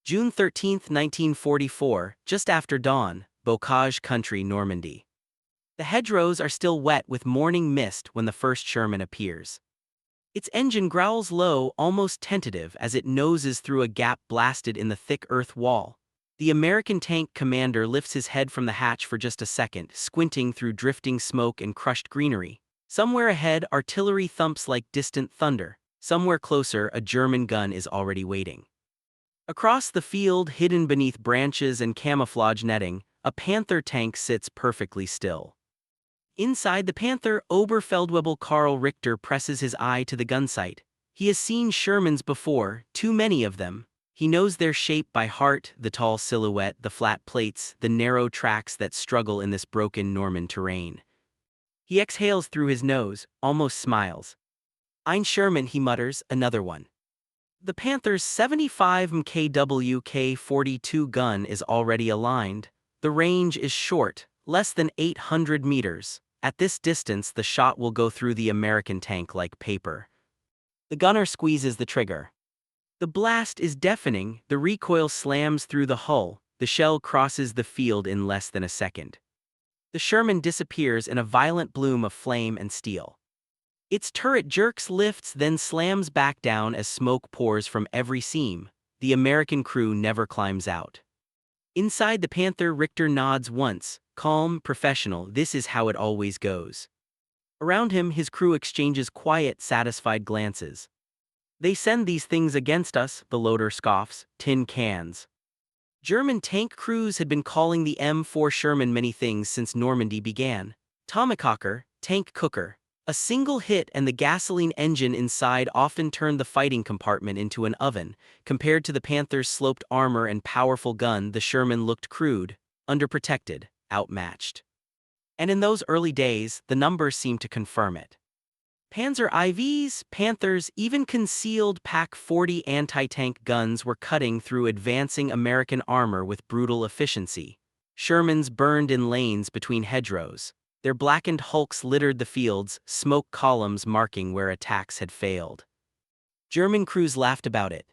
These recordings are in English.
June 13, 1944, just after dawn, Bocage country, Normandy. The hedgerows are still wet with morning mist when the first Sherman appears. Its engine growls low, almost tentative, as it noses through a gap blasted in the thick earth wall. The American tank commander lifts his head from the hatch for just a second, squinting through drifting smoke and crushed greenery. Somewhere ahead, artillery thumps like distant thunder. Somewhere closer, a German gun is already waiting. Across the field, hidden beneath branches and camouflage netting, a Panther tank sits perfectly still. Inside the Panther, Oberfeldwebel Karl Richter presses his eye to the gun sight. He has seen Shermans before, too many of them. He knows their shape by heart, the tall silhouette, the flat plates, the narrow tracks that struggle in this broken Norman terrain. He exhales through his nose, almost smiles. "Ein Sherman," he mutters, "another one." The Panther's 75 mkw K-42 gun is already aligned. The range is short, less than 800 meters. At this distance, the shot will go through the American tank like paper. The gunner squeezes the trigger. The blast is deafening, the recoil slams through the hull, the shell crosses the field in less than a second. The Sherman disappears in a violent bloom of flame and steel. Its turret jerks, lifts, then slams back down as smoke pours from every seam. The American crew never climbs out. Inside the Panther, Richter nods once, calm, professional. This is how it always goes. Around him, his crew exchanges quiet, satisfied glances. "They send these things against us," the loader scoffs, "tin cans." German tank crews had been calling the M4 Sherman many things since Normandy began. Tomahawker, tank cooker. A single hit and the gasoline engine inside often turned the fighting compartment into an oven. Compared to the Panther's sloped armor and powerful gun, the Sherman looked crude, underprotected, outmatched. And in those early days, the numbers seemed to confirm it. Panzer IVs, Panthers, even concealed PaK-40 anti-tank guns were cutting through advancing American armor with brutal efficiency. Shermans burned in lanes between hedgerows. Their blackened hulks littered the fields, smoke columns marking where attacks had failed. German crews laughed about it.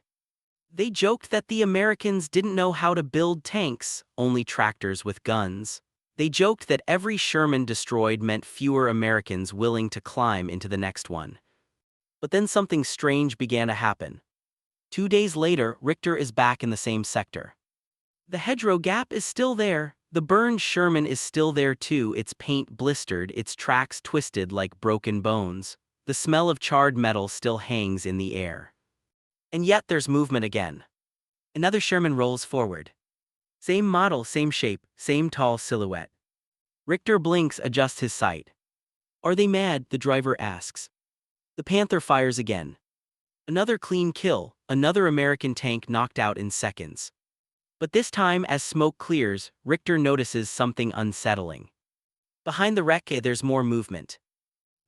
They joked that the Americans didn't know how to build tanks, only tractors with guns. They joked that every Sherman destroyed meant fewer Americans willing to climb into the next one. But then something strange began to happen. 2 days later, Richter is back in the same sector. The hedgerow gap is still there. The burned Sherman is still there too, its paint blistered, its tracks twisted like broken bones. The smell of charred metal still hangs in the air. And yet there's movement again. Another Sherman rolls forward. Same model, same shape, same tall silhouette. Richter blinks, adjusts his sight. "Are they mad?" the driver asks. The Panther fires again. Another clean kill, another American tank knocked out in seconds. But this time, as smoke clears, Richter notices something unsettling. Behind the wreck, there's more movement.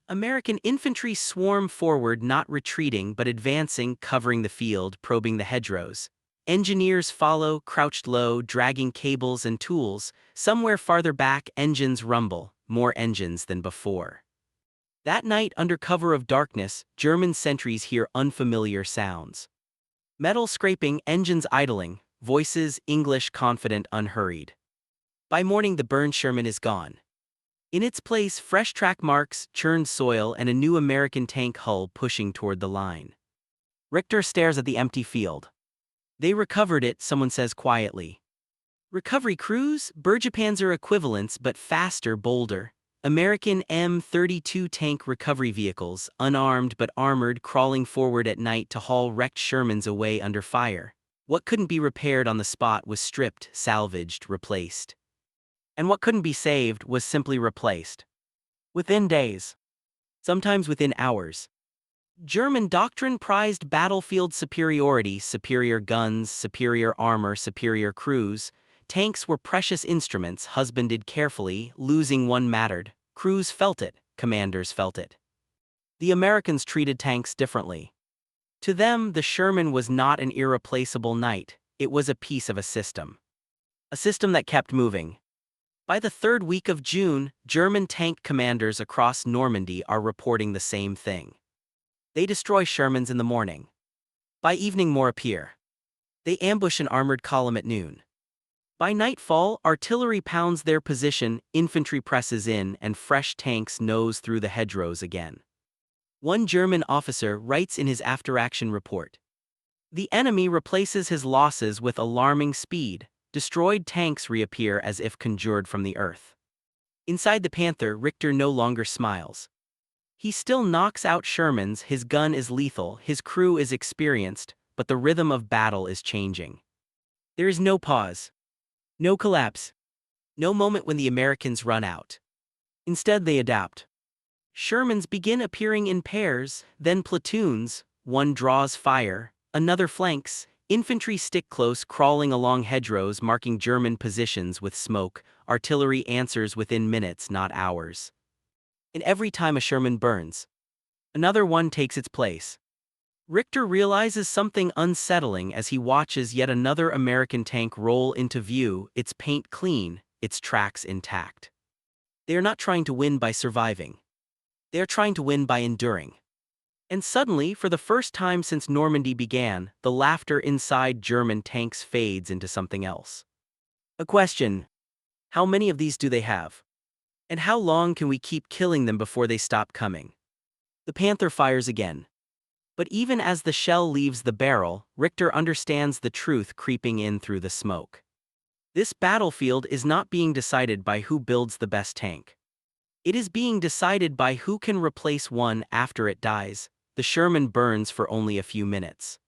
American infantry swarm forward, not retreating but advancing, covering the field, probing the hedgerows. Engineers follow, crouched low, dragging cables and tools. Somewhere farther back, engines rumble, more engines than before. That night, under cover of darkness, German sentries hear unfamiliar sounds. Metal scraping, engines idling. Voices, English confident, unhurried. By morning, the burned Sherman is gone. In its place, fresh track marks, churned soil, and a new American tank hull pushing toward the line. Richter stares at the empty field. "They recovered it," someone says quietly. Recovery crews, Bergepanzer equivalents but faster, bolder. American M32 tank recovery vehicles, unarmed but armored, crawling forward at night to haul wrecked Shermans away under fire. What couldn't be repaired on the spot was stripped, salvaged, replaced. And what couldn't be saved was simply replaced. Within days. Sometimes within hours. German doctrine prized battlefield superiority, superior guns, superior armor, superior crews. Tanks were precious instruments, husbanded carefully. Losing one mattered. Crews felt it, commanders felt it. The Americans treated tanks differently. To them, the Sherman was not an irreplaceable knight, it was a piece of a system. A system that kept moving. By the third week of June, German tank commanders across Normandy are reporting the same thing. They destroy Shermans in the morning. By evening, more appear. They ambush an armored column at noon. By nightfall, artillery pounds their position, infantry presses in, and fresh tanks nose through the hedgerows again. One German officer writes in his after-action report, "The enemy replaces his losses with alarming speed. Destroyed tanks reappear as if conjured from the earth." Inside the Panther, Richter no longer smiles. He still knocks out Shermans, his gun is lethal, his crew is experienced, but the rhythm of battle is changing. There is no pause. No collapse. No moment when the Americans run out. Instead, they adapt. Shermans begin appearing in pairs, then platoons. One draws fire, another flanks. Infantry stick close, crawling along hedgerows, marking German positions with smoke. Artillery answers within minutes, not hours. And every time a Sherman burns, another one takes its place. Richter realizes something unsettling as he watches yet another American tank roll into view, its paint clean, its tracks intact. They are not trying to win by surviving. They are trying to win by enduring. And suddenly, for the first time since Normandy began, the laughter inside German tanks fades into something else. A question: how many of these do they have? And how long can we keep killing them before they stop coming? The Panther fires again. But even as the shell leaves the barrel, Richter understands the truth creeping in through the smoke. This battlefield is not being decided by who builds the best tank. It is being decided by who can replace one after it dies. The Sherman burns for only a few minutes.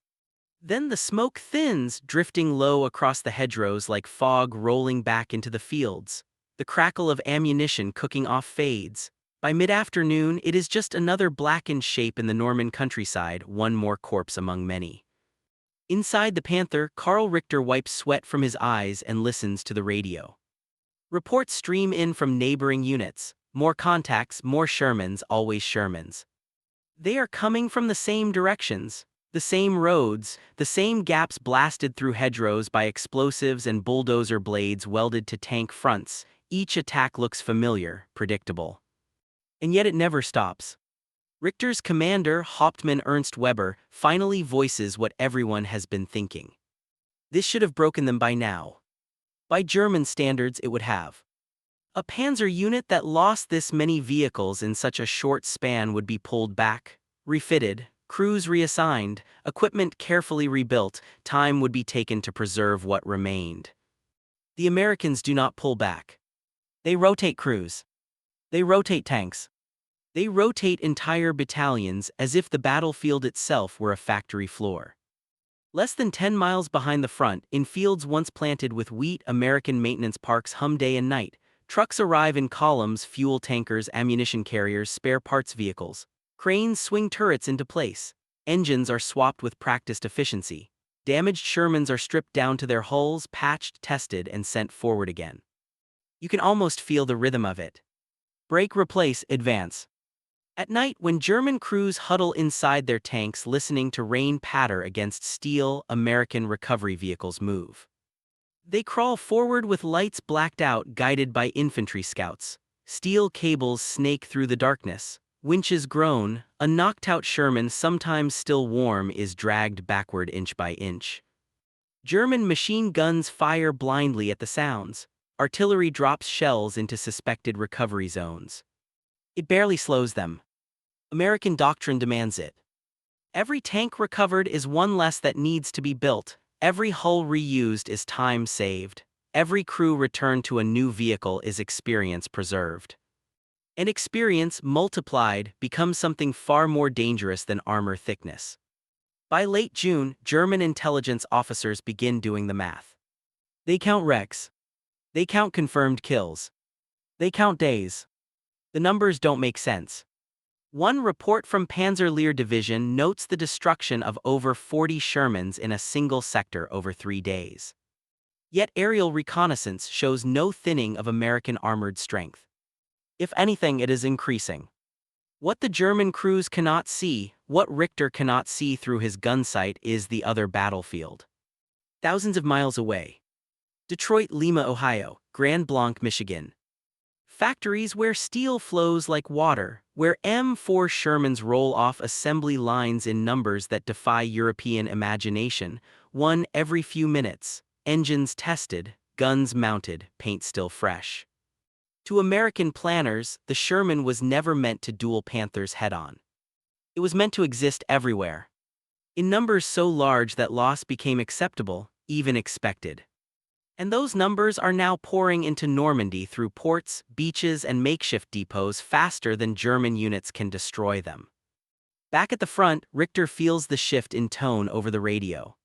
Then the smoke thins, drifting low across the hedgerows like fog rolling back into the fields. The crackle of ammunition cooking off fades. By mid-afternoon, it is just another blackened shape in the Norman countryside, one more corpse among many. Inside the Panther, Karl Richter wipes sweat from his eyes and listens to the radio. Reports stream in from neighboring units. More contacts, more Shermans, always Shermans. They are coming from the same directions, the same roads, the same gaps blasted through hedgerows by explosives and bulldozer blades welded to tank fronts. Each attack looks familiar, predictable. And yet it never stops. Richter's commander, Hauptmann Ernst Weber, finally voices what everyone has been thinking. This should have broken them by now. By German standards, it would have. A panzer unit that lost this many vehicles in such a short span would be pulled back, refitted, crews reassigned, equipment carefully rebuilt. Time would be taken to preserve what remained. The Americans do not pull back. They rotate crews. They rotate tanks. They rotate entire battalions as if the battlefield itself were a factory floor. Less than 10 miles behind the front, in fields once planted with wheat, American maintenance parks hum day and night. Trucks arrive in columns, fuel tankers, ammunition carriers, spare parts vehicles. Cranes swing turrets into place. Engines are swapped with practiced efficiency. Damaged Shermans are stripped down to their hulls, patched, tested, and sent forward again. You can almost feel the rhythm of it. Break, replace, advance. At night, when German crews huddle inside their tanks listening to rain patter against steel, American recovery vehicles move. They crawl forward with lights blacked out, guided by infantry scouts. Steel cables snake through the darkness. Winches groan. A knocked-out Sherman, sometimes still warm, is dragged backward inch by inch. German machine guns fire blindly at the sounds. Artillery drops shells into suspected recovery zones. It barely slows them. American doctrine demands it. Every tank recovered is one less that needs to be built. Every hull reused is time saved. Every crew returned to a new vehicle is experience preserved. And experience, multiplied, becomes something far more dangerous than armor thickness. By late June, German intelligence officers begin doing the math. They count wrecks. They count confirmed kills. They count days. The numbers don't make sense. One report from Panzer-Lehr Division notes the destruction of over 40 Shermans in a single sector over 3 days. Yet aerial reconnaissance shows no thinning of American armored strength. If anything, it is increasing. What the German crews cannot see, what Richter cannot see through his gun sight, is the other battlefield. Thousands of miles away. Detroit, Lima, Ohio, Grand Blanc, Michigan. Factories where steel flows like water, where M4 Shermans roll off assembly lines in numbers that defy European imagination, one every few minutes, engines tested, guns mounted, paint still fresh. To American planners, the Sherman was never meant to duel Panthers head-on. It was meant to exist everywhere, in numbers so large that loss became acceptable, even expected. And those numbers are now pouring into Normandy through ports, beaches, and makeshift depots faster than German units can destroy them. Back at the front, Richter feels the shift in tone over the radio.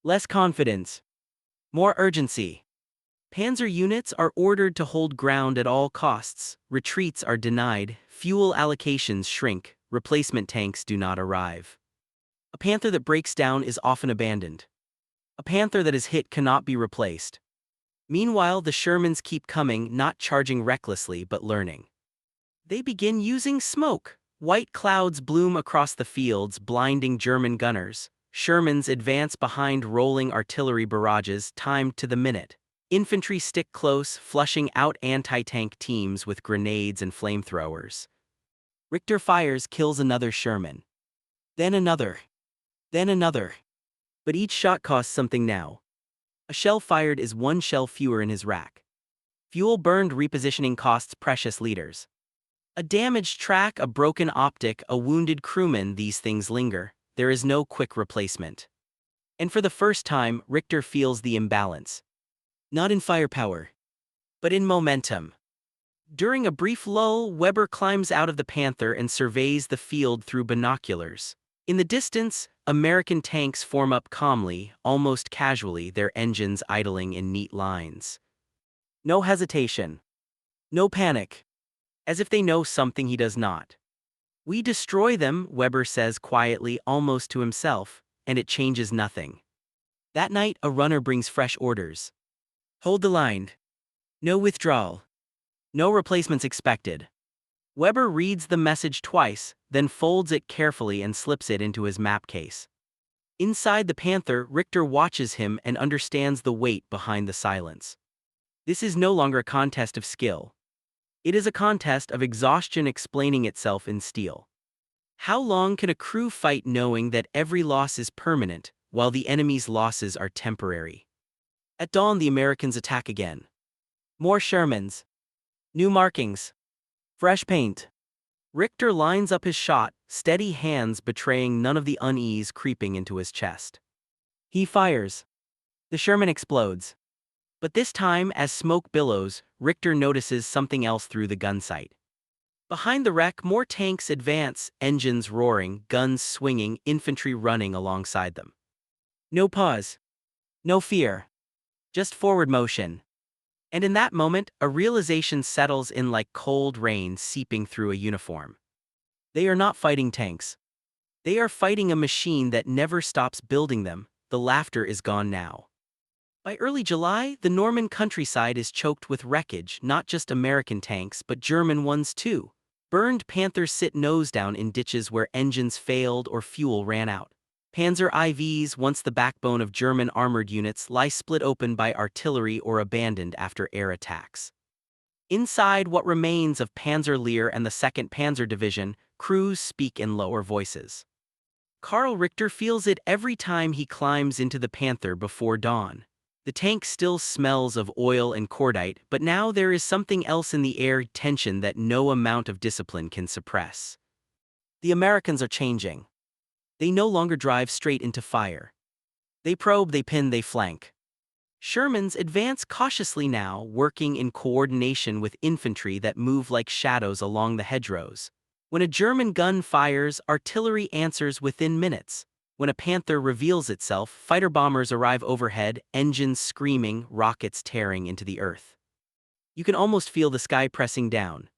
Less confidence, more urgency. Panzer units are ordered to hold ground at all costs, retreats are denied, fuel allocations shrink, replacement tanks do not arrive. A Panther that breaks down is often abandoned. A Panther that is hit cannot be replaced. Meanwhile, the Shermans keep coming, not charging recklessly but learning. They begin using smoke. White clouds bloom across the fields, blinding German gunners. Shermans advance behind rolling artillery barrages timed to the minute. Infantry stick close, flushing out anti-tank teams with grenades and flamethrowers. Richter fires, kills another Sherman. Then another. Then another. But each shot costs something now. A shell fired is one shell fewer in his rack. Fuel burned, repositioning costs precious liters. A damaged track, a broken optic, a wounded crewman, these things linger. There is no quick replacement. And for the first time, Richter feels the imbalance. Not in firepower, but in momentum. During a brief lull, Weber climbs out of the Panther and surveys the field through binoculars. In the distance, American tanks form up calmly, almost casually, their engines idling in neat lines. No hesitation. No panic. As if they know something he does not. We destroy them, Weber says quietly, almost to himself, and it changes nothing. That night, a runner brings fresh orders. Hold the line. No withdrawal. No replacements expected. Weber reads the message twice, then folds it carefully and slips it into his map case. Inside the Panther, Richter watches him and understands the weight behind the silence. This is no longer a contest of skill. It is a contest of exhaustion explaining itself in steel. How long can a crew fight knowing that every loss is permanent, while the enemy's losses are temporary? At dawn, the Americans attack again. More Shermans. New markings. Fresh paint. Richter lines up his shot, steady hands betraying none of the unease creeping into his chest. He fires. The Sherman explodes. But this time, as smoke billows, Richter notices something else through the gun sight. Behind the wreck, more tanks advance, engines roaring, guns swinging, infantry running alongside them. No pause. No fear. Just forward motion. And in that moment, a realization settles in like cold rain seeping through a uniform. They are not fighting tanks. They are fighting a machine that never stops building them. The laughter is gone now. By early July, the Norman countryside is choked with wreckage, not just American tanks but German ones too. Burned Panthers sit nose down in ditches where engines failed or fuel ran out. Panzer IVs, once the backbone of German armored units, lie split open by artillery or abandoned after air attacks. Inside what remains of Panzer Lehr and the 2nd Panzer Division, crews speak in lower voices. Karl Richter feels it every time he climbs into the Panther before dawn. The tank still smells of oil and cordite, but now there is something else in the air, tension that no amount of discipline can suppress. The Americans are changing. They no longer drive straight into fire. They probe, they pin, they flank. Shermans advance cautiously now, working in coordination with infantry that move like shadows along the hedgerows. When a German gun fires, artillery answers within minutes. When a Panther reveals itself, fighter bombers arrive overhead, engines screaming, rockets tearing into the earth. You can almost feel the sky pressing down.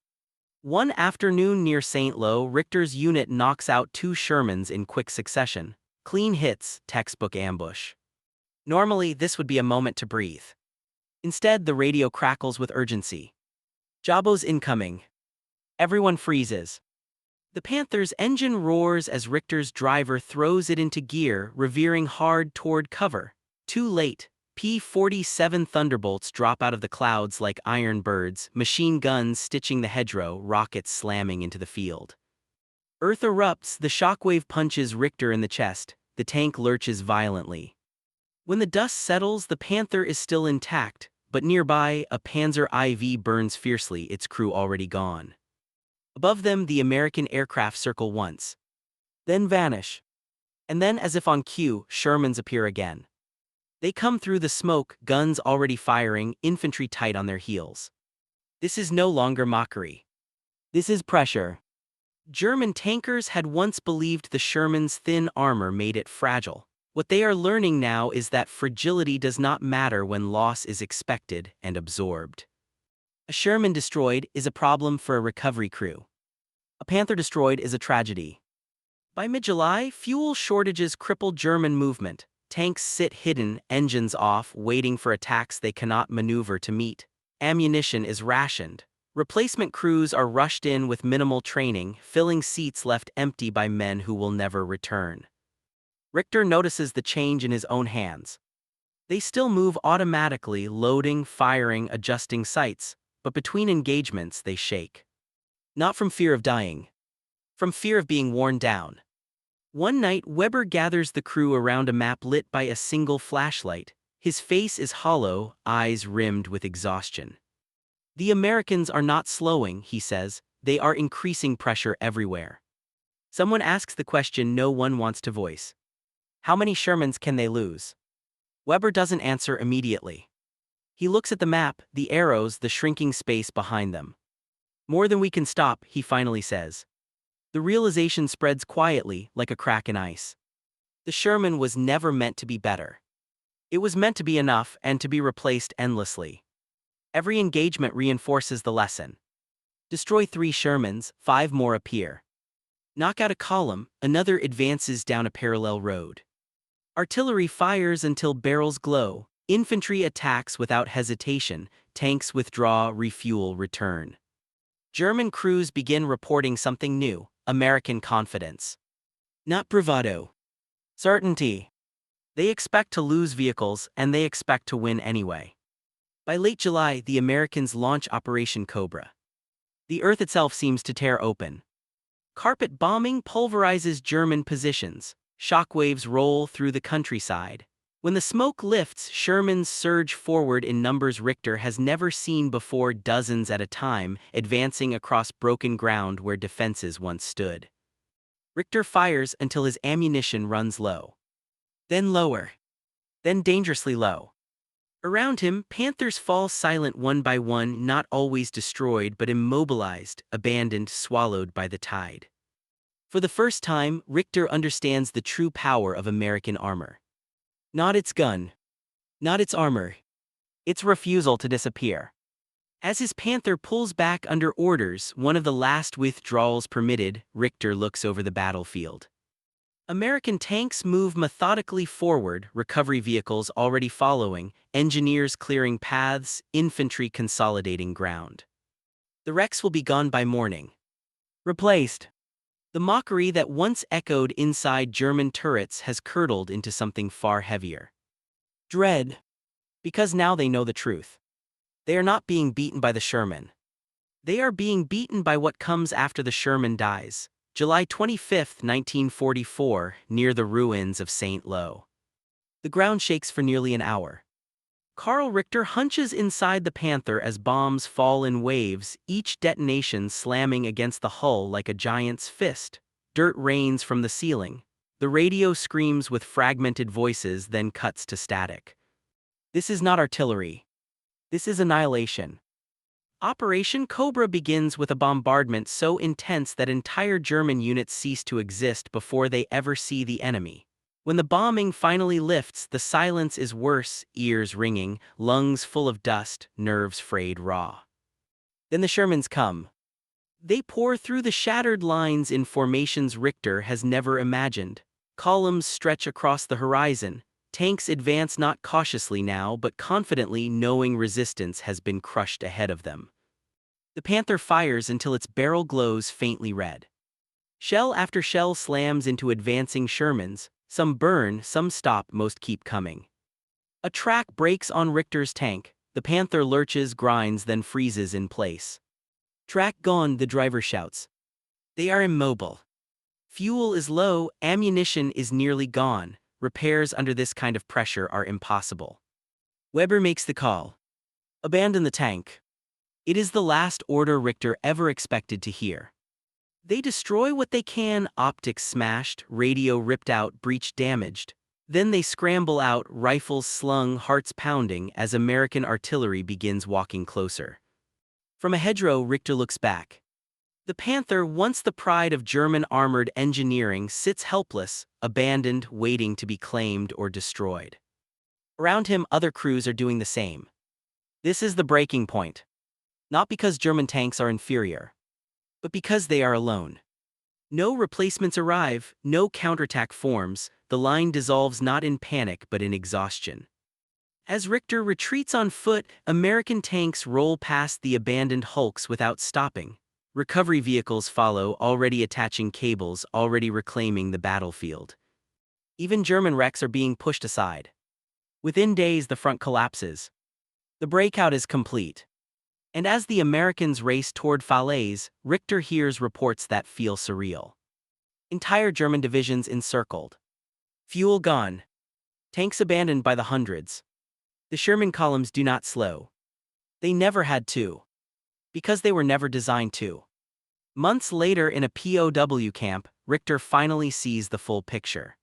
One afternoon near St. Lo, Richter's unit knocks out 2 Shermans in quick succession. Clean hits, textbook ambush. Normally, this would be a moment to breathe. Instead, the radio crackles with urgency. Jabos incoming. Everyone freezes. The Panther's engine roars as Richter's driver throws it into gear, revering hard toward cover. Too late. P-47 Thunderbolts drop out of the clouds like iron birds, machine guns stitching the hedgerow, rockets slamming into the field. Earth erupts, the shockwave punches Richter in the chest, the tank lurches violently. When the dust settles, the Panther is still intact, but nearby, a Panzer IV burns fiercely, its crew already gone. Above them, the American aircraft circle once, then vanish. And then, as if on cue, Shermans appear again. They come through the smoke, guns already firing, infantry tight on their heels. This is no longer mockery. This is pressure. German tankers had once believed the Sherman's thin armor made it fragile. What they are learning now is that fragility does not matter when loss is expected and absorbed. A Sherman destroyed is a problem for a recovery crew. A Panther destroyed is a tragedy. By mid-July, fuel shortages cripple German movement. Tanks sit hidden, engines off, waiting for attacks they cannot maneuver to meet. Ammunition is rationed. Replacement crews are rushed in with minimal training, filling seats left empty by men who will never return. Richter notices the change in his own hands. They still move automatically, loading, firing, adjusting sights, but between engagements they shake. Not from fear of dying. From fear of being worn down. One night, Weber gathers the crew around a map lit by a single flashlight. His face is hollow, eyes rimmed with exhaustion. The Americans are not slowing, he says, they are increasing pressure everywhere. Someone asks the question no one wants to voice. How many Shermans can they lose? Weber doesn't answer immediately. He looks at the map, the arrows, the shrinking space behind them. More than we can stop, he finally says. The realization spreads quietly, like a crack in ice. The Sherman was never meant to be better. It was meant to be enough and to be replaced endlessly. Every engagement reinforces the lesson. Destroy 3 Shermans, 5 more appear. Knock out a column, another advances down a parallel road. Artillery fires until barrels glow, infantry attacks without hesitation, tanks withdraw, refuel, return. German crews begin reporting something new, American confidence. Not bravado. Certainty. They expect to lose vehicles, and they expect to win anyway. By late July, the Americans launch Operation Cobra. The earth itself seems to tear open. Carpet bombing pulverizes German positions. Shockwaves roll through the countryside. When the smoke lifts, Shermans surge forward in numbers Richter has never seen before, dozens at a time, advancing across broken ground where defenses once stood. Richter fires until his ammunition runs low. Then lower. Then dangerously low. Around him, Panthers fall silent one by one, not always destroyed but immobilized, abandoned, swallowed by the tide. For the first time, Richter understands the true power of American armor. Not its gun. Not its armor. Its refusal to disappear. As his Panther pulls back under orders, one of the last withdrawals permitted, Richter looks over the battlefield. American tanks move methodically forward, recovery vehicles already following, engineers clearing paths, infantry consolidating ground. The wrecks will be gone by morning. Replaced. The mockery that once echoed inside German turrets has curdled into something far heavier. Dread. Because now they know the truth. They are not being beaten by the Sherman. They are being beaten by what comes after the Sherman dies. July 25, 1944, near the ruins of St. Lo. The ground shakes for nearly an hour. Karl Richter hunches inside the Panther as bombs fall in waves, each detonation slamming against the hull like a giant's fist. Dirt rains from the ceiling. The radio screams with fragmented voices, then cuts to static. This is not artillery. This is annihilation. Operation Cobra begins with a bombardment so intense that entire German units cease to exist before they ever see the enemy. When the bombing finally lifts, the silence is worse, ears ringing, lungs full of dust, nerves frayed raw. Then the Shermans come. They pour through the shattered lines in formations Richter has never imagined. Columns stretch across the horizon. Tanks advance not cautiously now but confidently, knowing resistance has been crushed ahead of them. The Panther fires until its barrel glows faintly red. Shell after shell slams into advancing Shermans. Some burn, some stop, most keep coming. A track breaks on Richter's tank. The Panther lurches, grinds, then freezes in place. Track gone, the driver shouts. They are immobile. Fuel is low, ammunition is nearly gone. repairs under this kind of pressure are impossible. Weber makes the call. Abandon the tank. It is the last order Richter ever expected to hear. They destroy what they can, optics smashed, radio ripped out, breech damaged. Then they scramble out, rifles slung, hearts pounding, as American artillery begins walking closer. From a hedgerow, Richter looks back. The Panther, once the pride of German armored engineering, sits helpless, abandoned, waiting to be claimed or destroyed. Around him, other crews are doing the same. This is the breaking point. Not because German tanks are inferior, but because they are alone. No replacements arrive, no counterattack forms, the line dissolves not in panic but in exhaustion. As Richter retreats on foot, American tanks roll past the abandoned hulks without stopping. Recovery vehicles follow, already attaching cables, already reclaiming the battlefield. Even German wrecks are being pushed aside. Within days, the front collapses. The breakout is complete. And as the Americans race toward Falaise, Richter hears reports that feel surreal. Entire German divisions encircled. Fuel gone. Tanks abandoned by the hundreds. The Sherman columns do not slow. They never had to. Because they were never designed to. Months later in a POW camp, Richter finally sees the full picture.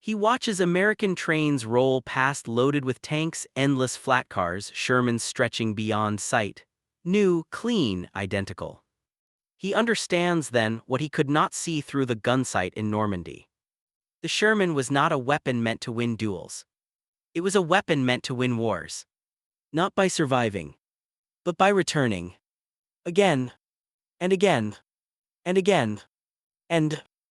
He watches American trains roll past loaded with tanks, endless flat cars, Shermans stretching beyond sight. New, clean, identical. He understands then what he could not see through the gun sight in Normandy. The Sherman was not a weapon meant to win duels. It was a weapon meant to win wars. Not by surviving, but by returning. Again, and again, and again, and